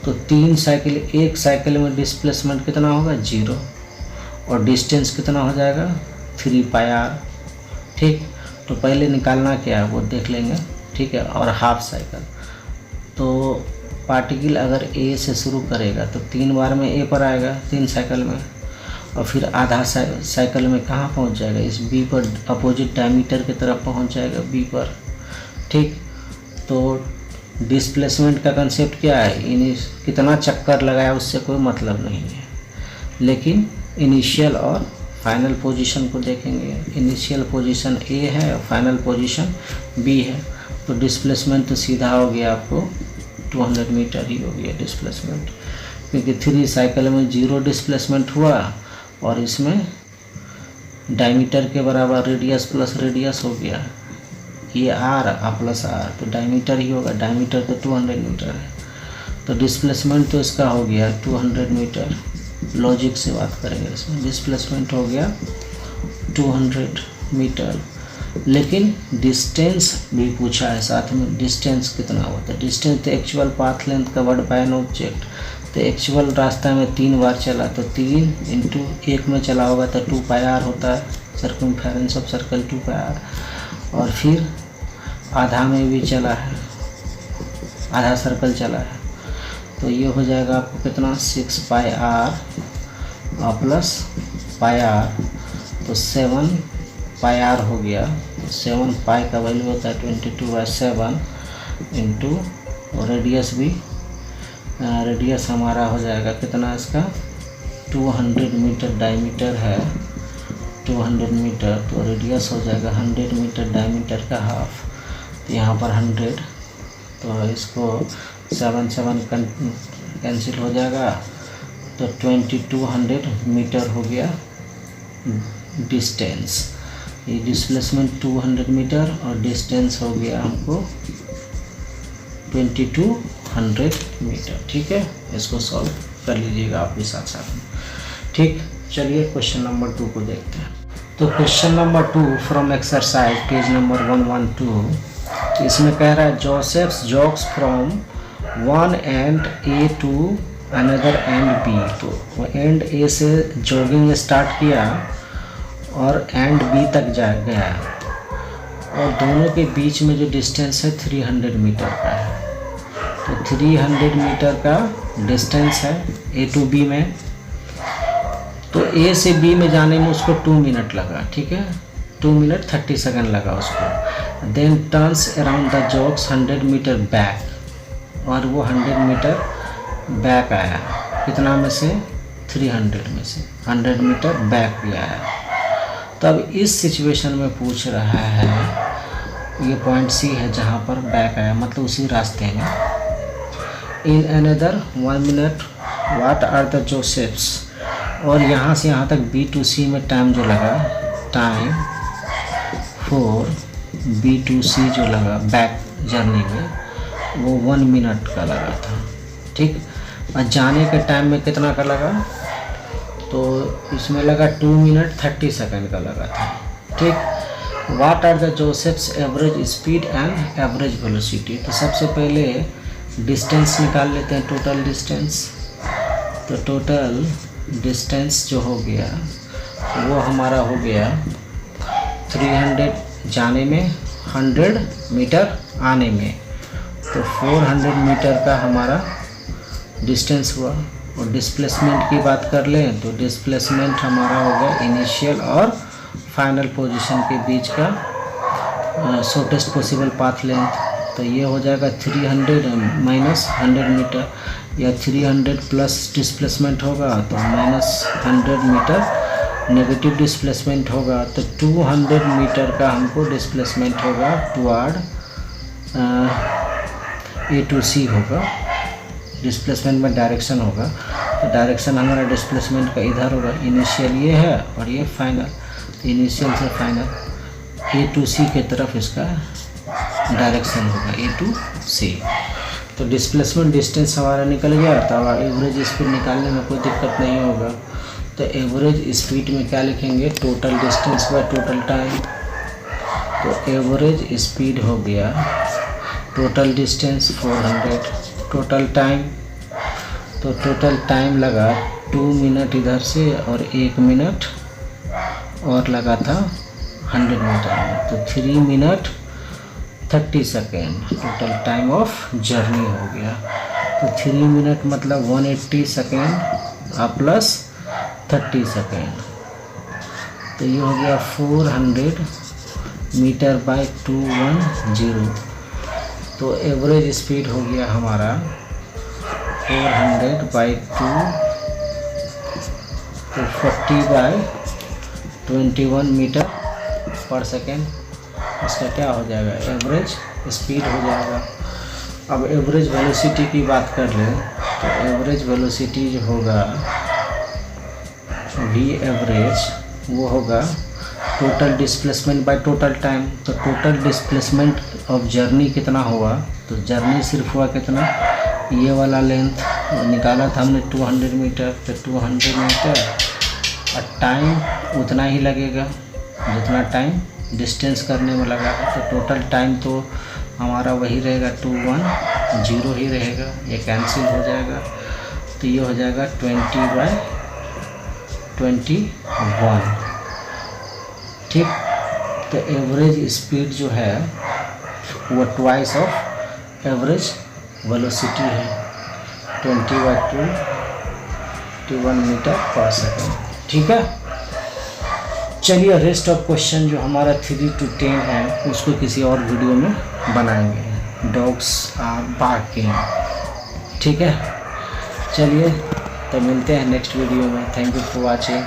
Speaker 1: तो 3 साइकिल, एक साइकिल में डिस्प्लेसमेंट कितना होगा 0, और डिस्टेंस कितना हो जाएगा 3πr, ठीक। तो पहले निकालना क्या है वो देख लेंगे, ठीक है। और हाफ साइकिल, तो पार्टिकल अगर ए से शुरू करेगा तो 3 बार में ए पर आएगा 3 साइकिल में, और फिर आधा साइकिल में कहाँ पहुँच जाएगा, इस बी पर, अपोजिट डायमीटर की तरफ पहुँच जाएगा बी पर, ठीक। तो डिस्प्लेसमेंट का कंसेप्ट क्या है, कितना चक्कर लगाया उससे कोई मतलब नहीं है, लेकिन इनिशियल और फाइनल पोजीशन को देखेंगे। इनिशियल पोजीशन ए है और फाइनल पोजीशन बी है, तो डिस्प्लेसमेंट तो सीधा हो गया आपको 200 मीटर ही हो गया डिस्प्लेसमेंट, क्योंकि 3 साइकिल में 0 डिस्प्लेसमेंट हुआ, और इसमें डायमीटर के बराबर रेडियस प्लस रेडियस हो गया, ये आर प्लस आर, तो डायमीटर ही होगा, डायमीटर तो 200 मीटर है, तो डिस्प्लेसमेंट तो इसका हो गया 200 मीटर। लॉजिक से बात करेंगे, इसमें डिस्प्लेसमेंट हो गया 200 मीटर, लेकिन डिस्टेंस भी पूछा है साथ में। डिस्टेंस कितना होता है? डिस्टेंस तो actual path length covered by an object. तो एक्चुअल रास्ता में 3 बार चला, तो 3 इंटू 1 में चला होगा तो 2 पाई आर होता है, circumference of circle 2 pi r. और फिर आधा में भी चला है, आधा सर्कल चला है, तो ये हो जाएगा आपको कितना 6 पाई आर प्लस पाई आर, तो 7 पाई आर हो गया। तो 7 पाई का वैल्यू होता है 22/7 इंटू रेडियस भी, रेडियस हमारा हो जाएगा कितना इसका 200 मीटर डायमीटर है, 200 मीटर, तो रेडियस हो जाएगा 100 मीटर डायमीटर का हाफ। तो यहाँ पर 100, तो इसको 7 कैंसिल हो जाएगा, तो 2200 मीटर हो गया डिस्टेंस। ये डिस्प्लेसमेंट 200 मीटर और डिस्टेंस हो गया हमको 2200 मीटर। ठीक है, इसको सॉल्व कर लीजिएगा आप भी साथ साथ में। ठीक, चलिए क्वेश्चन नंबर 2 को देखते हैं। तो question number 2 from exercise page number 112, इसमें कह रहा है Josephs jogs from one end A to another end B. तो एंड ए से जॉगिंग स्टार्ट किया और एंड बी तक जा गया, और दोनों के बीच में जो डिस्टेंस है 300 मीटर का है। तो 300 मीटर का डिस्टेंस है ए टू बी में। तो ए से बी में जाने में उसको 2 मिनट लगा, ठीक है, 2 मिनट 30 सेकंड लगा उसको। Then turns around the jogs 100 meter back, और वो 100 मीटर बैक आया, कितना में से 300 में से 100 मीटर बैक भी आया। तब इस सिचुएशन में पूछ रहा है, ये पॉइंट सी है जहाँ पर बैक आया, मतलब उसी रास्ते में। In another 1 minute what are the Joseph's, और यहाँ से यहाँ तक बी टू सी में टाइम जो लगा, टाइम फॉर बी टू सी जो लगा बैक जर्नी में, वो 1 मिनट का लगा था। ठीक, और जाने के टाइम में कितना का लगा, तो इसमें लगा 2 मिनट 30 सेकंड का लगा था। ठीक, what are the Joseph's average speed and average velocity. तो सबसे पहले डिस्टेंस निकाल लेते हैं, टोटल डिस्टेंस। तो टोटल डिस्टेंस जो हो गया वो हमारा हो गया 300 जाने में, 100 मीटर आने में, तो 400 मीटर का हमारा डिस्टेंस हुआ। और डिस्प्लेसमेंट की बात कर लें तो डिस्प्लेसमेंट हमारा हो गया इनिशियल और फाइनल पोजीशन के बीच का शॉर्टेस्ट पॉसिबल पाथ लेंथ। तो ये हो जाएगा 300 माइनस 100 मीटर, या 300 प्लस डिस्प्लेसमेंट होगा तो माइनस 100 मीटर नेगेटिव डिस्प्लेसमेंट होगा। तो 200 मीटर का हमको डिस्प्लेसमेंट होगा टुवार्ड ए टू सी होगा। डिस्प्लेसमेंट में डायरेक्शन होगा, तो डायरेक्शन हमारा डिस्प्लेसमेंट का इधर होगा, इनिशियल ये है और ये फाइनल। तो इनिशियल से फाइनल ए टू सी के तरफ इसका डायरेक्शन होगा, ए टू सी। तो डिस्प्लेसमेंट डिस्टेंस हमारा निकल गया, तो एवरेज स्पीड निकालने में कोई दिक्कत नहीं होगा। तो एवरेज स्पीड में क्या लिखेंगे, total distance by total time. तो एवरेज स्पीड हो गया टोटल डिस्टेंस 400, टोटल टाइम, तो टोटल टाइम लगा 2 मिनट इधर से और 1 मिनट और लगा था 100 मीटर में, तो 3 minute 30 second total time of journey हो गया। तो 3 मिनट मतलब 180 सेकेंड प्लस 30 सेकेंड, तो ये हो गया 400 मीटर बाय 210। तो एवरेज स्पीड हो गया हमारा 400 बाई 2, तो 40 बाई 21 मीटर पर सेकेंड। इसका क्या हो जाएगा, एवरेज स्पीड हो जाएगा। अब एवरेज वेलोसिटी की बात कर लें तो एवरेज वेलोसिटी जो होगा वी एवरेज, वो होगा total displacement bye total time. तो टोटल डिस्प्लेसमेंट ऑफ जर्नी कितना हुआ, तो जर्नी सिर्फ हुआ कितना, ये वाला लेंथ निकाला था हमने 200 मीटर, तो 200 मीटर और टाइम उतना ही लगेगा जितना टाइम डिस्टेंस करने में लगा है, तो टोटल टाइम तो हमारा वही रहेगा 2 1 0 ही रहेगा, ये कैंसिल हो जाएगा, तो ये हो जाएगा 20/21। ठीक, तो एवरेज स्पीड जो है वो ट्वाइस ऑफ एवरेज वेलोसिटी है, 20/21 मीटर पर सेकेंड। ठीक है, चलिए रेस्ट ऑफ क्वेश्चन जो हमारा 3 to 10 है उसको किसी और वीडियो में बनाएंगे। Dogs are barking. ठीक है, चलिए तो मिलते हैं नेक्स्ट वीडियो में। Thank you for watching.